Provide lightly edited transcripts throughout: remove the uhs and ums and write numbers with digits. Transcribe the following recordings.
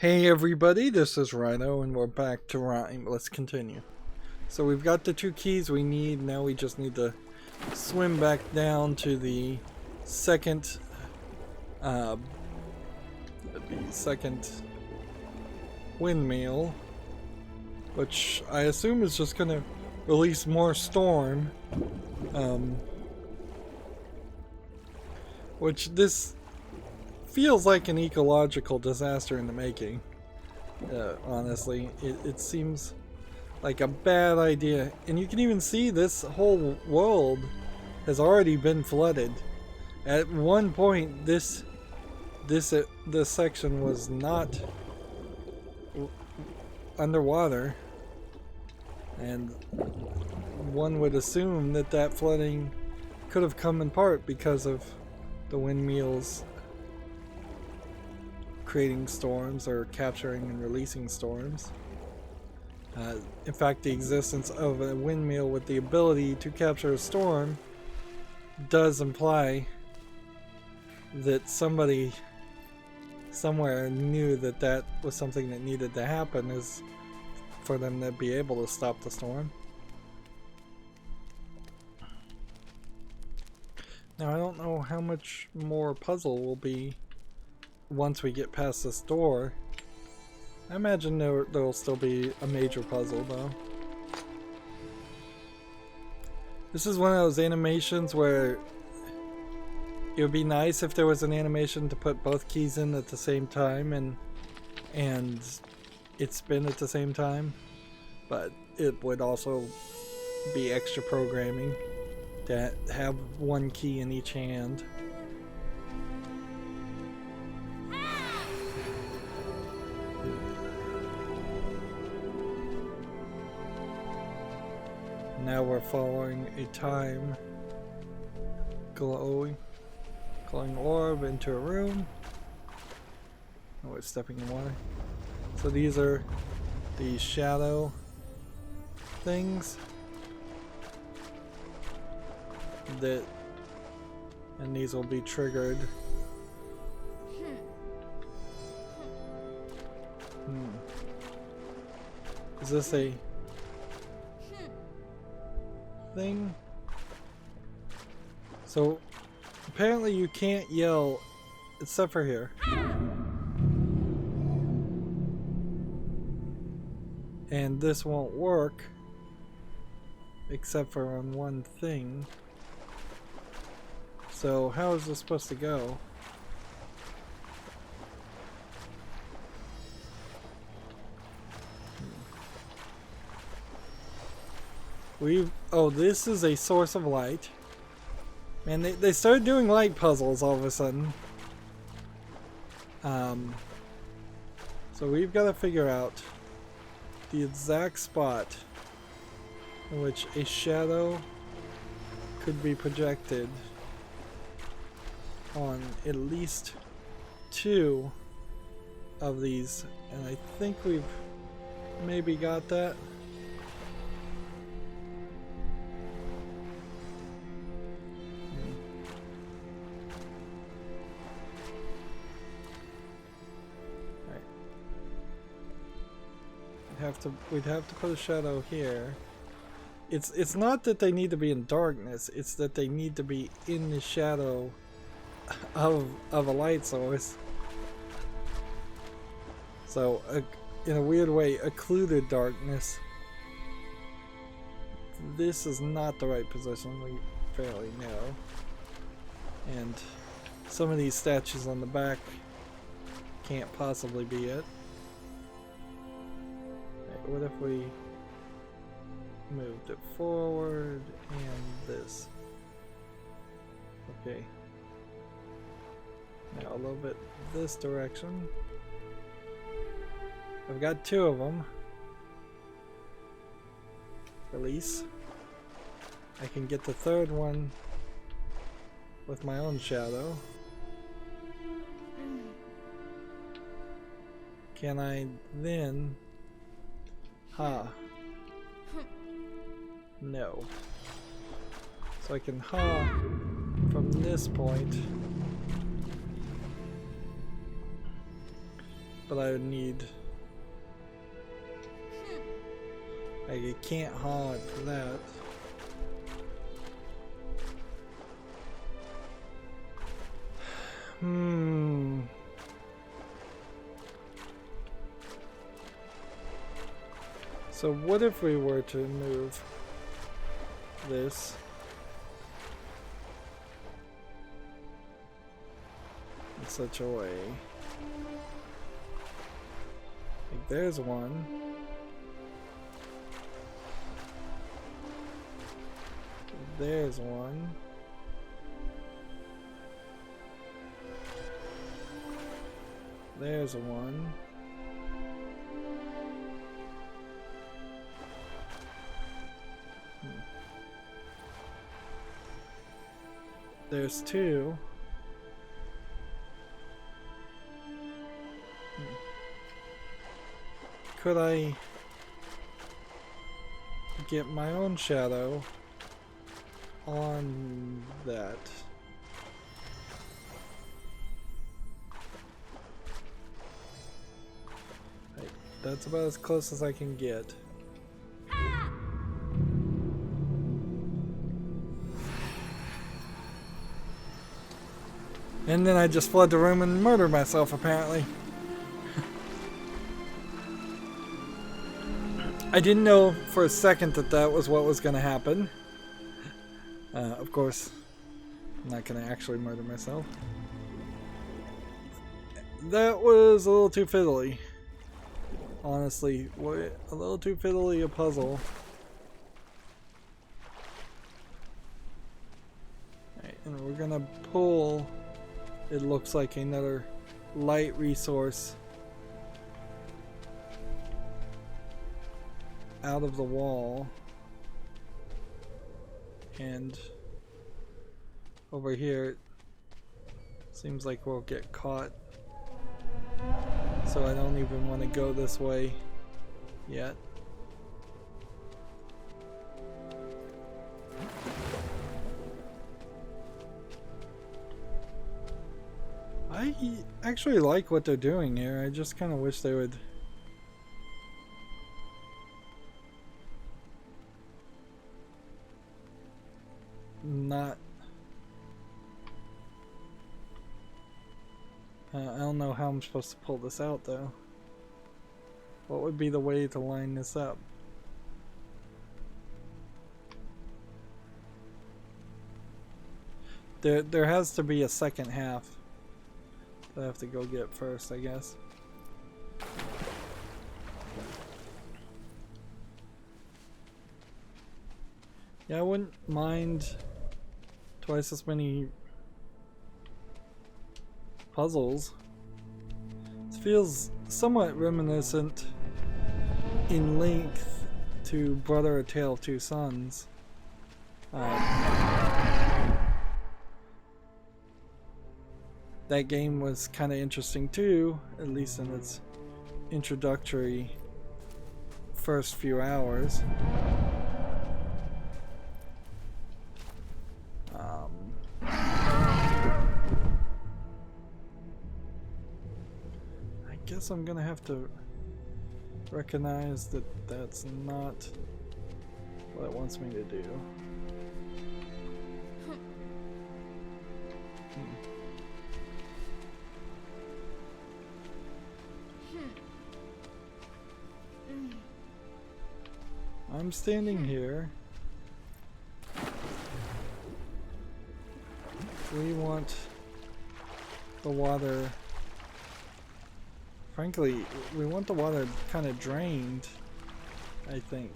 Hey everybody, this is Rydo and we're back to RiME. Let's continue. So we've got the two keys we need, now we just need to swim back down to the second windmill, which I assume is just gonna release more storm, which this feels like an ecological disaster in the making. Honestly, it seems like a bad idea, and you can even see this whole world has already been flooded. At one point, this section was not underwater, and one would assume that that flooding could have come in part because of the windmills creating storms or capturing and releasing storms. In fact, the existence of a windmill with the ability to capture a storm does imply that somebody somewhere knew that that was something that needed to happen, is for them to be able to stop the storm. Now I don't know how much more puzzle will be once we get past this door. I imagine there'll still be a major puzzle though. This is one of those animations where it would be nice if there was an animation to put both keys in at the same time and it spin at the same time, but it would also be extra programming to have one key in each hand. Now we're following a time glowing orb into a room. Oh, it's stepping in water. So these are the shadow things and these will be triggered. Is this a thing? So apparently you can't yell except for here. And this won't work except for on one thing. So how is this supposed to go? Oh, this is a source of light. Man, they started doing light puzzles all of a sudden. So we've got to figure out the exact spot in which a shadow could be projected on at least two of these, and I think we've maybe got that. We'd have to put a shadow here. It's not that they need to be in darkness, it's that they need to be in the shadow of a light source. So in a weird way, occluded darkness. This is not the right position, we fairly know. And some of these statues on the back can't possibly be it. What if we moved it forward and this? Okay. Now a little bit this direction. I've got two of them. Release. I can get the third one with my own shadow. Can I then... No. So I can from this point but I would need... I can't haul it for that. So what if we were to move this? In such a way. Like there's one. There's one. There's one. There's two. Could I get my own shadow on that? Right, that's about as close as I can get. And then I just fled the room and murdered myself, apparently. I didn't know for a second that that was what was going to happen. Of course, I'm not going to actually murder myself. That was a little too fiddly. Honestly, a little too fiddly a puzzle. Right, and we're going to pull... It looks like another light resource out of the wall, and over here it seems like we'll get caught, so I don't even want to go this way yet. I actually like what they're doing here. I just kind of wish they would not... I don't know how I'm supposed to pull this out though. What would be the way to line this up? There has to be a second half that I have to go get first, I guess. Yeah, I wouldn't mind twice as many puzzles. This feels somewhat reminiscent in length to Brother: A Tale of Two Sons. That game was kind of interesting too, at least in its introductory first few hours. I guess I'm gonna have to recognize that that's not what it wants me to do. I'm standing here. We want the water. Frankly, we want the water kind of drained, I think.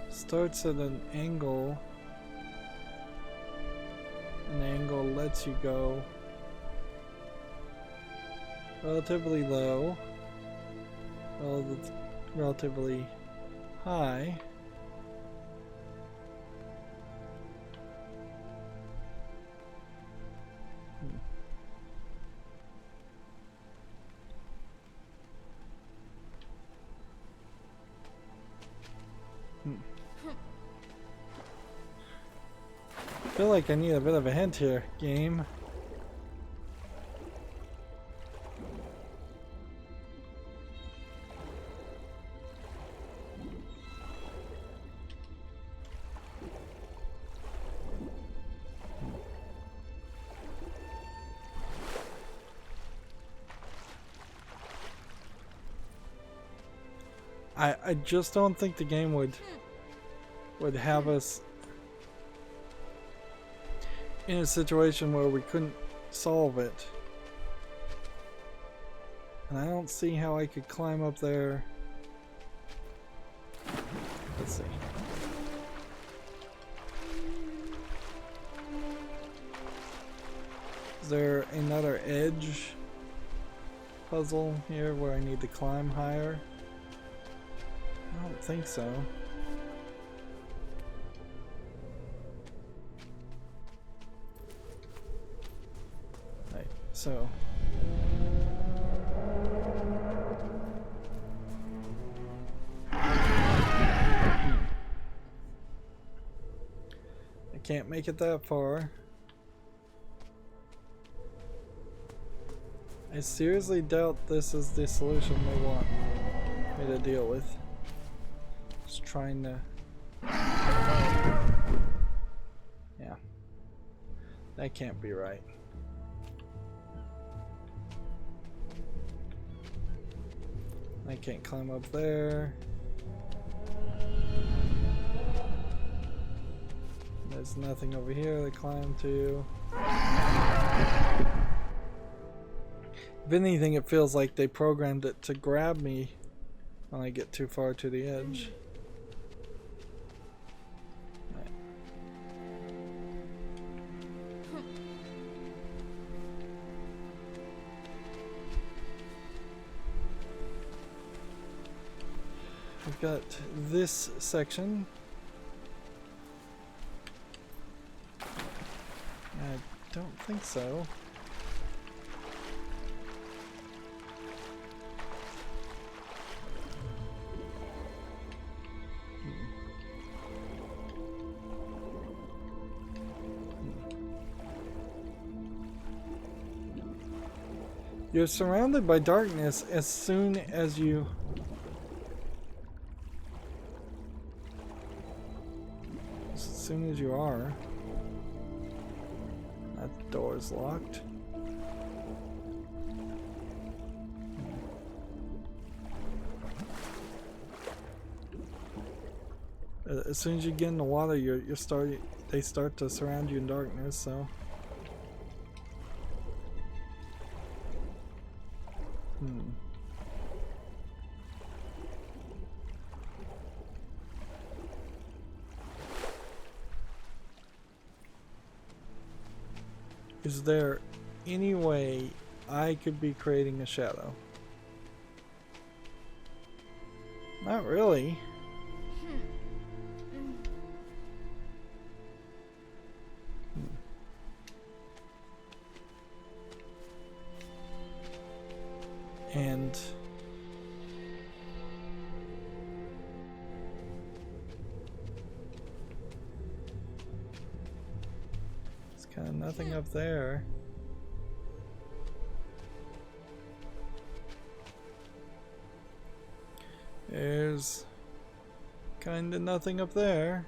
Starts at an angle. An angle lets you go relatively low, relatively high. feel like I need a bit of a hint here, game. I just don't think the game would have us in a situation where we couldn't solve it. And I don't see how I could climb up there. Let's see. Is there another edge puzzle here where I need to climb higher? I don't think so. Right, so I can't make it that far. I seriously doubt this is the solution they want me to deal with. Just trying to... Yeah. That can't be right. I can't climb up there. There's nothing over here to climb to. If anything, it feels like they programmed it to grab me when I get too far to the edge. Right. I've got this section. I don't think so. You're surrounded by darkness as soon as you... As soon as you are. That door is locked. As soon as you get in the water, they start to surround you in darkness, so... Is there any way I could be creating a shadow? Not really. And there's kind of nothing up there. There's kind of nothing up there.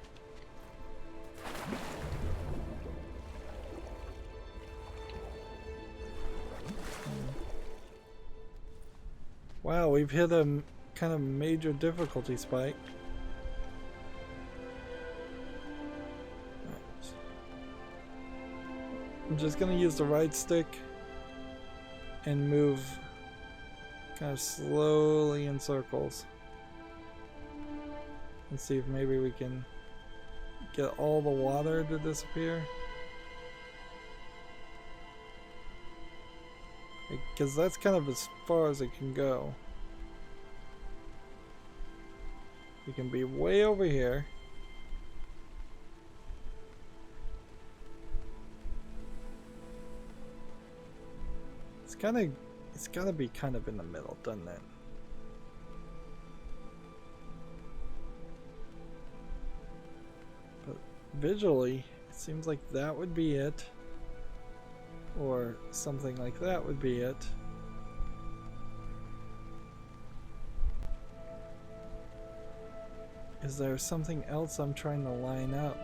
Wow, we've hit a kind of major difficulty spike. I'm just gonna use the right stick and move kind of slowly in circles and see if maybe we can get all the water to disappear. Because that's kind of as far as it can go. You can be way over here. It's gotta be kind of in the middle, doesn't it? But visually, it Seems like that would be it. Or something like that would be it. Is there something else I'm trying to line up?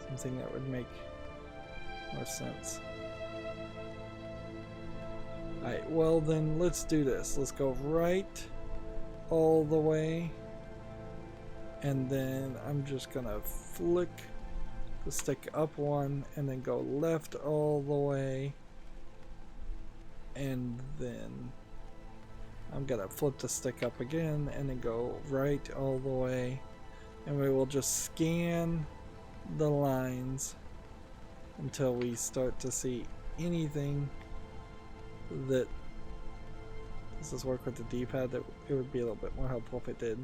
Something that would make more sense. Alright, well then let's do this. Let's go right all the way. And then I'm just gonna flick the stick up one and then go left all the way. And then I'm gonna flip the stick up again and then go right all the way. And we will just scan the lines until we start to see anything that... Does this work with the D-pad? That it would be a little bit more helpful if it did.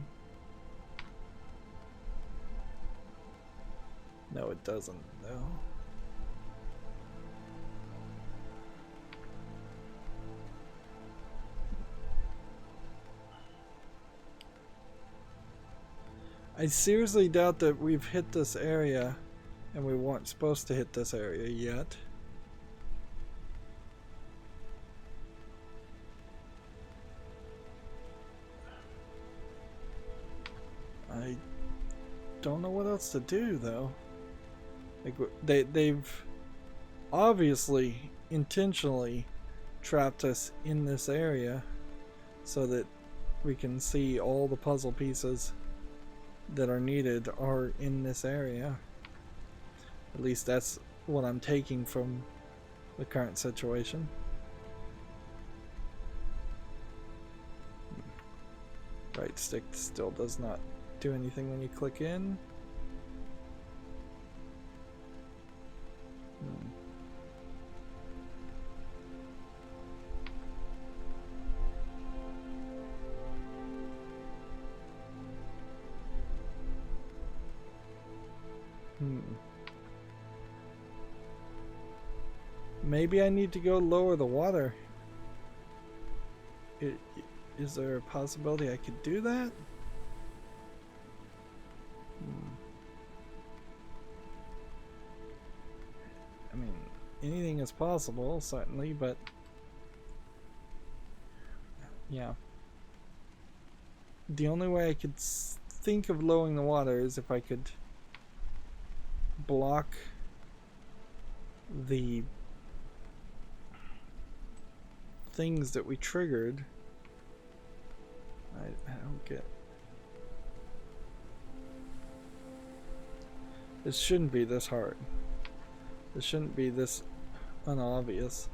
No, it doesn't, though. I seriously doubt that we've hit this area, and we weren't supposed to hit this area yet. I don't know what else to do, though. Like, they've obviously intentionally trapped us in this area so that we can see all the puzzle pieces that are needed are in this area. At least that's what I'm taking from the current situation. Right stick still does not do anything when you click in. Maybe I need to go lower the water. Is there a possibility I could do that? I mean, anything is possible, certainly, but yeah. The only way I could think of lowering the water is if I could block the things that we triggered. I don't get. This shouldn't be this hard. This shouldn't be this unobvious.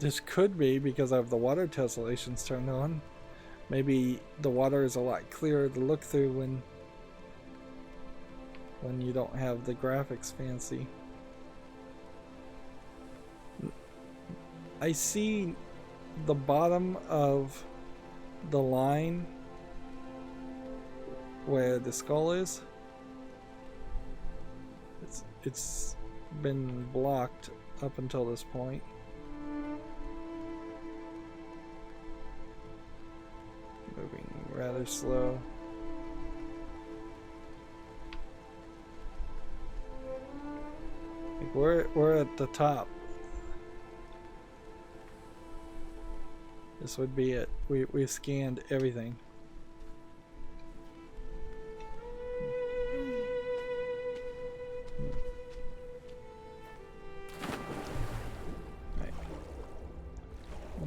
This could be because I have the water tessellations turned on. Maybe the water is a lot clearer to look through when you don't have the graphics fancy. I see the bottom of the line where the skull is. It's been blocked up until this point. Moving rather slow. Like we're at the top. This would be it. We've scanned everything. Right.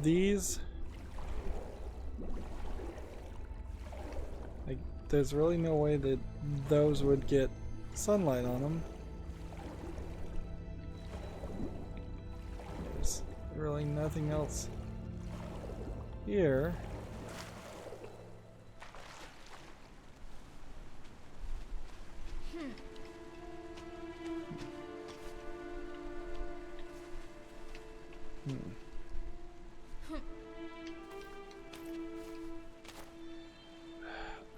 These, like, there's really no way that those would get sunlight on them. There's really nothing else here.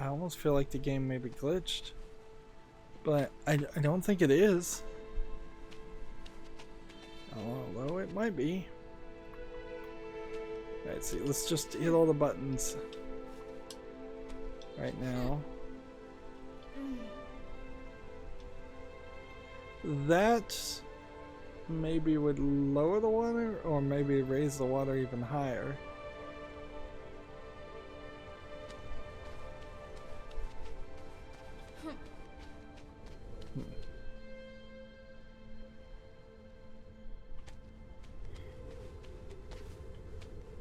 I almost feel like the game may be glitched. But I don't think it is. Although it might be. Alright, see, let's just hit all the buttons right now. That maybe would lower the water, or maybe raise the water even higher.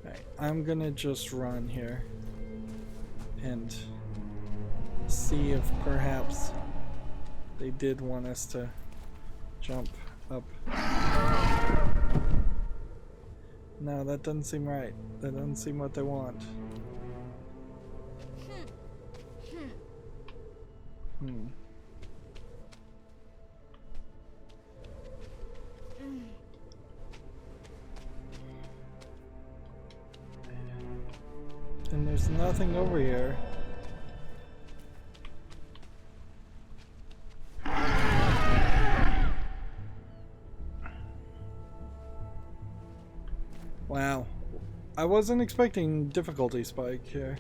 Alright, I'm gonna just run here and see if perhaps they did want us to jump up. No, that doesn't seem right. That doesn't seem what they want. And there's nothing over here. Wow. I wasn't expecting difficulty spike here.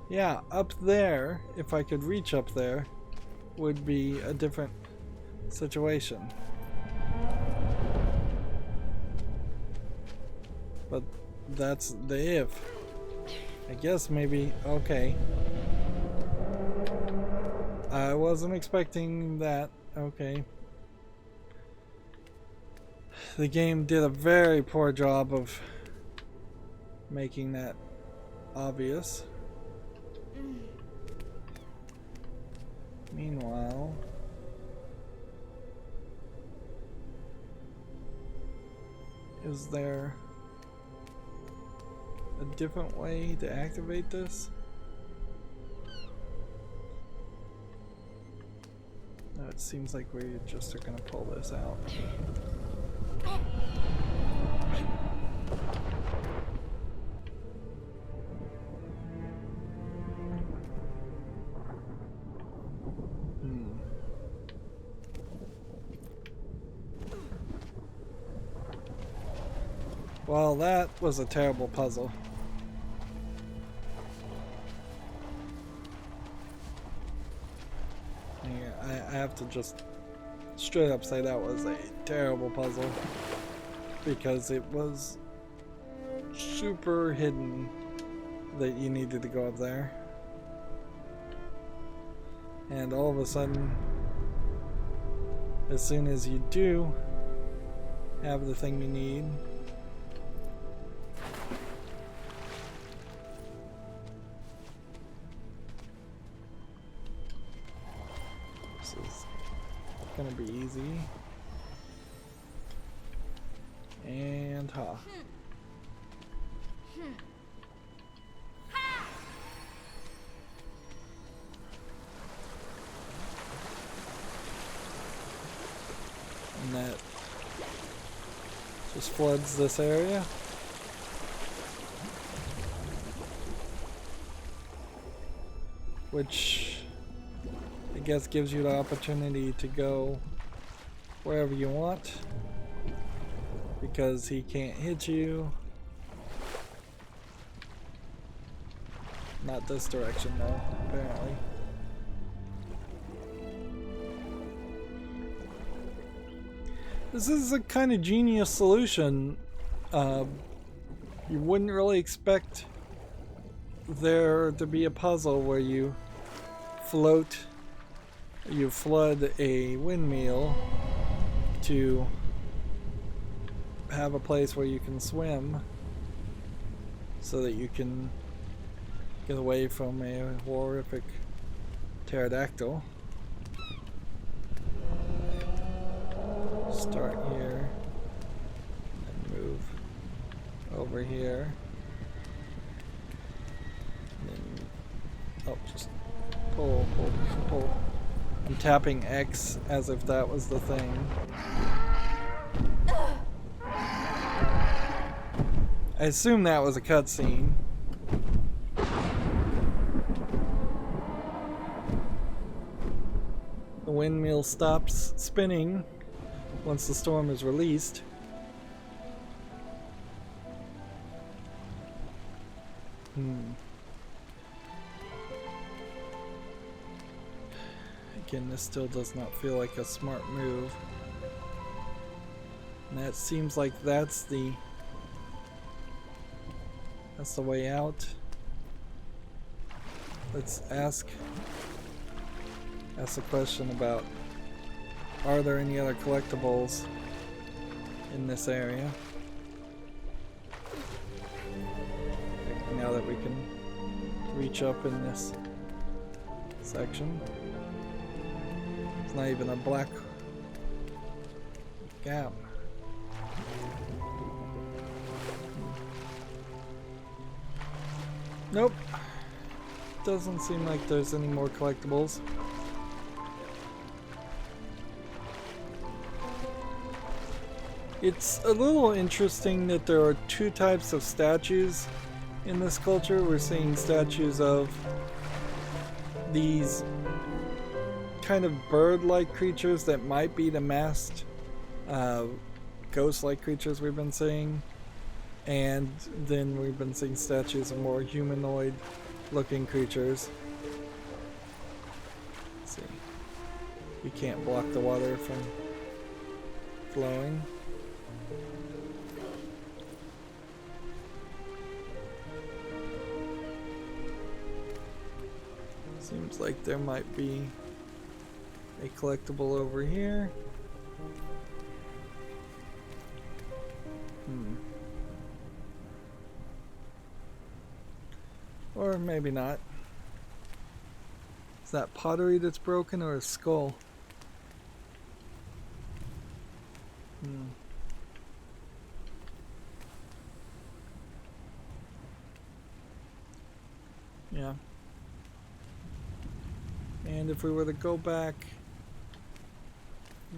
Yeah, up there, if I could reach up there, would be a different situation. But that's the if. I guess maybe, okay. I wasn't expecting that, okay. The game did a very poor job of making that obvious. Meanwhile, is there a different way to activate this? No, it seems like we just are gonna pull this out. Well, that was a terrible puzzle. Yeah, I have to just straight up say that was a terrible puzzle, because it was super hidden that you needed to go up there, and all of a sudden, as soon as you do have the thing you need, this is gonna be easy. And ha. And that just floods this area. Which I guess gives you the opportunity to go wherever you want, because he can't hit you. Not this direction though, apparently. This is a kind of genius solution. You wouldn't really expect there to be a puzzle where you float, you flood a windmill to have a place where you can swim so that you can get away from a horrific pterodactyl. Start here and move over here. And then, oh, just pull, pull, pull. I'm tapping X as if that was the thing. I assume that was a cutscene. The windmill stops spinning once the storm is released. Again, this still does not feel like a smart move. And that seems like that's the way out. Let's ask the question about, are there any other collectibles in this area? Now that we can reach up in this section. It's not even a black gap. Nope. Doesn't seem like there's any more collectibles. It's a little interesting that there are two types of statues in this culture. We're seeing statues of these kind of bird-like creatures that might be the masked ghost-like creatures we've been seeing. And then we've been seeing statues of more humanoid-looking creatures. Let's see. You can't block the water from flowing. Seems like there might be a collectible over here. Or maybe not. Is that pottery that's broken or a skull? Yeah. And if we were to go back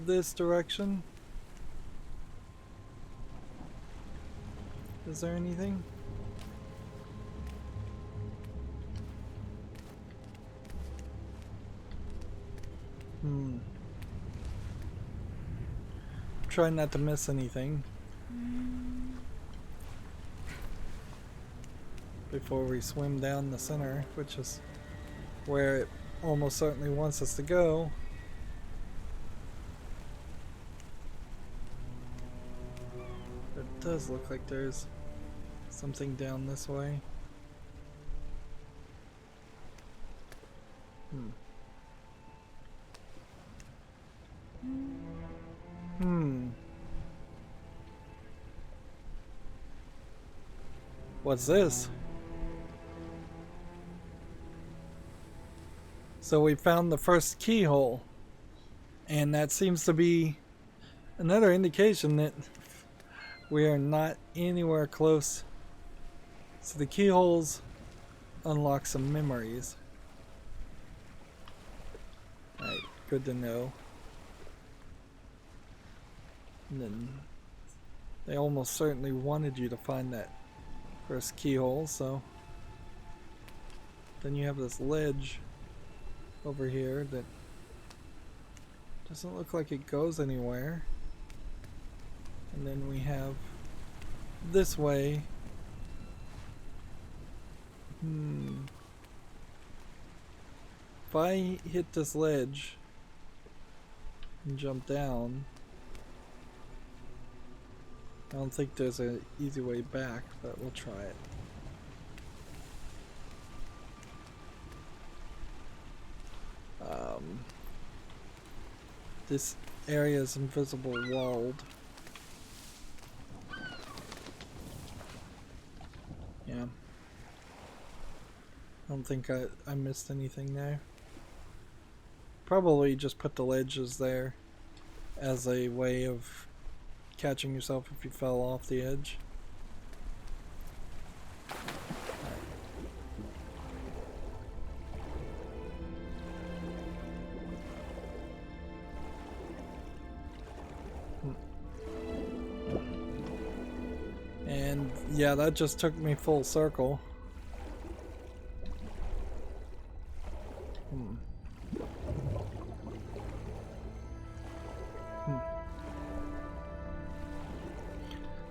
this direction, is there anything? Try not to miss anything before we swim down the center, which is where it almost certainly wants us to go. It does look like there's something down this way. What's this? So we found the first keyhole, and that seems to be another indication that we are not anywhere close. So the keyholes unlock some memories. Right, good to know. And then they almost certainly wanted you to find that first keyhole, so then you have this ledge over here that doesn't look like it goes anywhere. And then we have this way. If I hit this ledge and jump down, I don't think there's an easy way back, but we'll try it. This area is invisible walled. Yeah. I don't think I missed anything there. Probably just put the ledges there as a way of catching yourself if you fell off the edge. Yeah, that just took me full circle.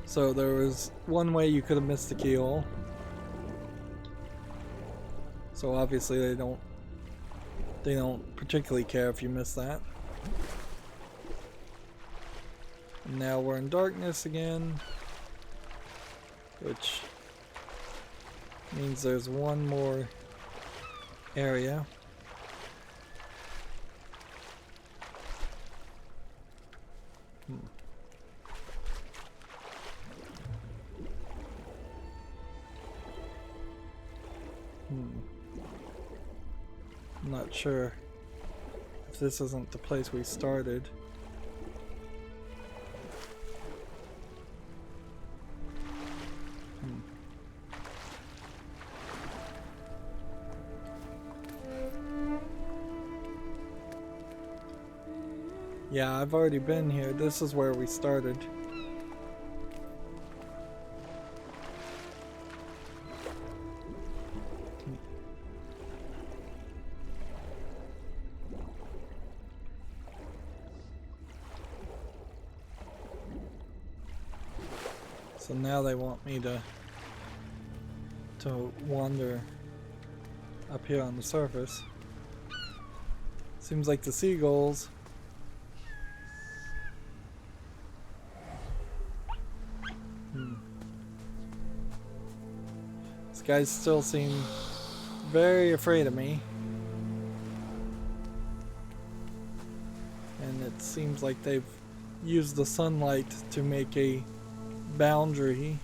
So there was one way you could have missed the keyhole. So obviously they don't particularly care if you miss that. And now we're in darkness again, which means there's one more area. I'm not sure if this isn't the place we started. Yeah, I've already been here. This is where we started. So now they want me to wander up here on the surface. Seems like the seagulls These guys still seem very afraid of me. And it seems like they've used the sunlight to make a boundary,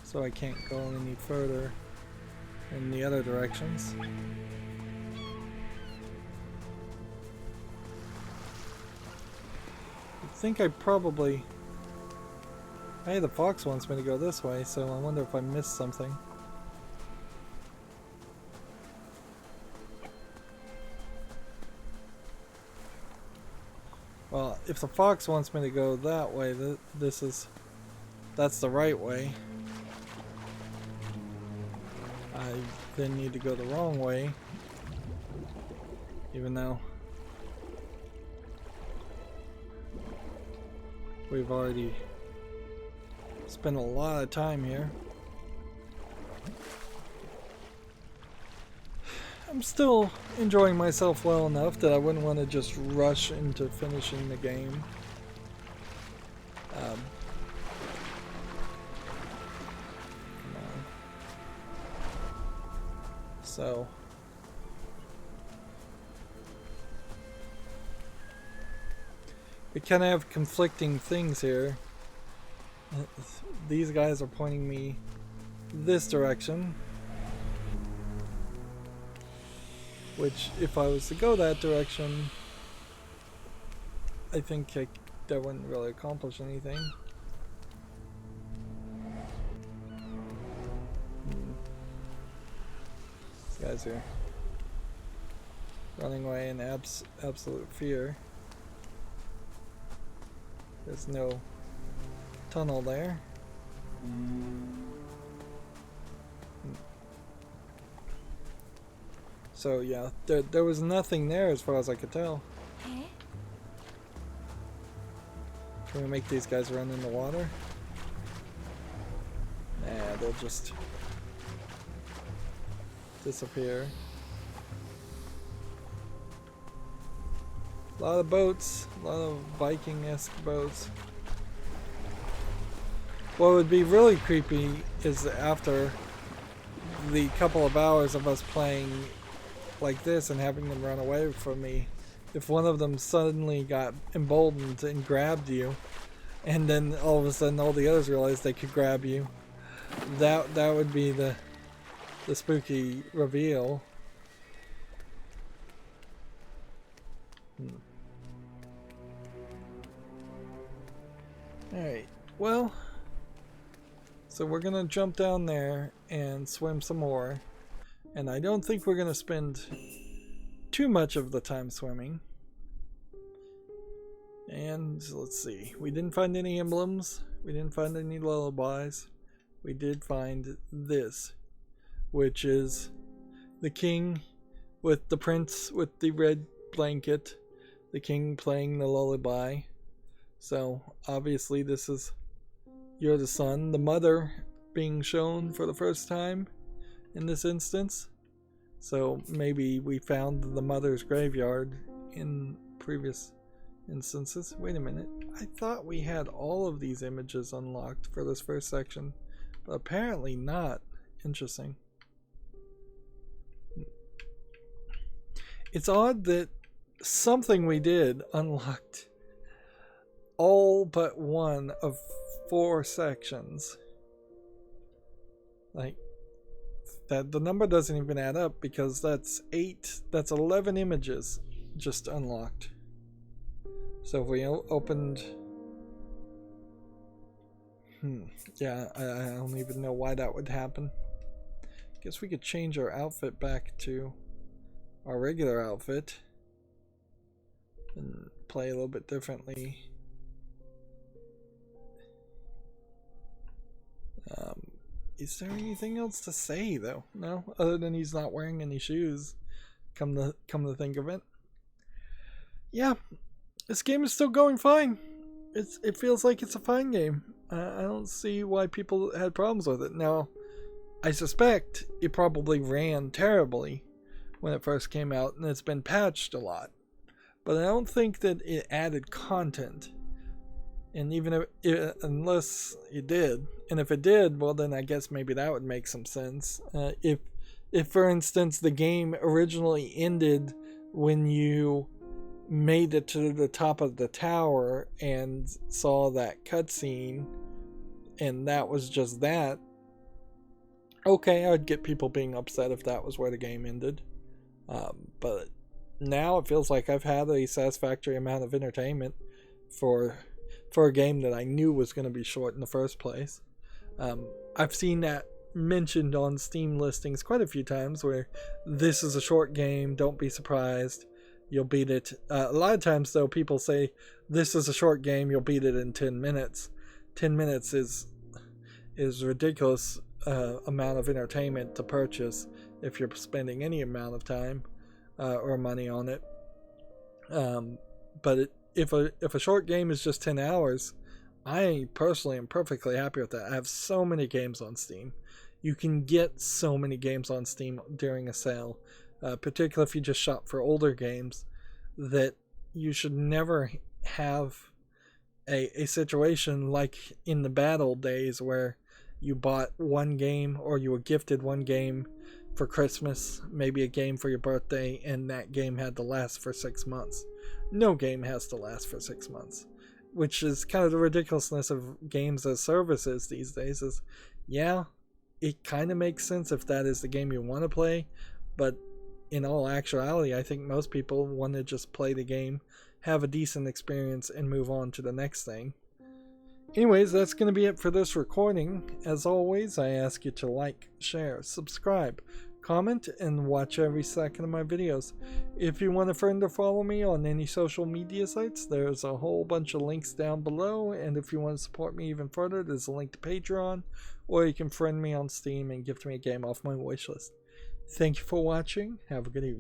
so I can't go any further in the other directions. I think hey, the fox wants me to go this way, so I wonder if I missed something. Well, if the fox wants me to go that way, that's the right way. I then need to go the wrong way, even though we've already spent a lot of time here. I'm still enjoying myself well enough that I wouldn't want to just rush into finishing the game. Come on. So we kind of have conflicting things here. These guys are pointing me this direction, which, if I was to go that direction, I think that wouldn't really accomplish anything. These guys are running away in absolute fear. There's no tunnel there. So yeah, there was nothing there as far as I could tell. Can we make these guys run in the water? Nah, they'll just disappear. A lot of boats, a lot of Viking-esque boats. What would be really creepy is after the couple of hours of us playing like this and having them run away from me, if one of them suddenly got emboldened and grabbed you, and then all of a sudden all the others realized they could grab you, that would be the spooky reveal. Alright, well, so we're gonna jump down there and swim some more. And I don't think we're going to spend too much of the time swimming. And let's see, we didn't find any emblems, we didn't find any lullabies. We did find this, which is the king with the prince with the red blanket, the king playing the lullaby. So obviously this is You're the Son, the mother being shown for the first time in this instance. So maybe we found the mother's graveyard in previous instances. Wait a minute, I thought we had all of these images unlocked for this first section, but apparently not. Interesting. It's odd that something we did unlocked all but one of 4 sections. Like that, the number doesn't even add up, because that's 11 images just unlocked. So if we opened, yeah, I don't even know why that would happen. Guess we could change our outfit back to our regular outfit and play a little bit differently. Is there anything else to say though? No, other than he's not wearing any shoes. Come to think of it, yeah, this game is still going fine. It feels like it's a fine game. I don't see why people had problems with it. Now, I suspect it probably ran terribly when it first came out, and it's been patched a lot. But I don't think that it added content. And even if unless it did, and if it did, well then I guess maybe that would make some sense. If for instance the game originally ended when you made it to the top of the tower and saw that cutscene, and that was just that, okay, I'd get people being upset if that was where the game ended. But now it feels like I've had a satisfactory amount of entertainment for a game that I knew was going to be short in the first place. I've seen that mentioned on Steam listings quite a few times, where this is a short game, don't be surprised, you'll beat it. A lot of times though, people say this is a short game, you'll beat it in 10 minutes. 10 minutes is ridiculous amount of entertainment to purchase if you're spending any amount of time or money on it. But if a short game is just 10 hours, I personally am perfectly happy with that. I have so many games on Steam. You can get so many games on Steam during a sale, particularly if you just shop for older games, that you should never have a situation like in the bad old days where you bought one game, or you were gifted one game for Christmas, maybe a game for your birthday, and that game had to last for 6 months. No game has to last for 6 months, which is kind of the ridiculousness of games as services these days. Is, yeah, it kind of makes sense if that is the game you want to play, but in all actuality, I think most people want to just play the game, have a decent experience, and move on to the next thing. Anyways, that's going to be it for this recording. As always, I ask you to like, share, subscribe, comment, and watch every second of my videos. If you want a friend to follow me on any social media sites, there's a whole bunch of links down below, and if you want to support me even further, there's a link to Patreon, or you can friend me on Steam and gift me a game off my wishlist. Thank you for watching. Have a good evening.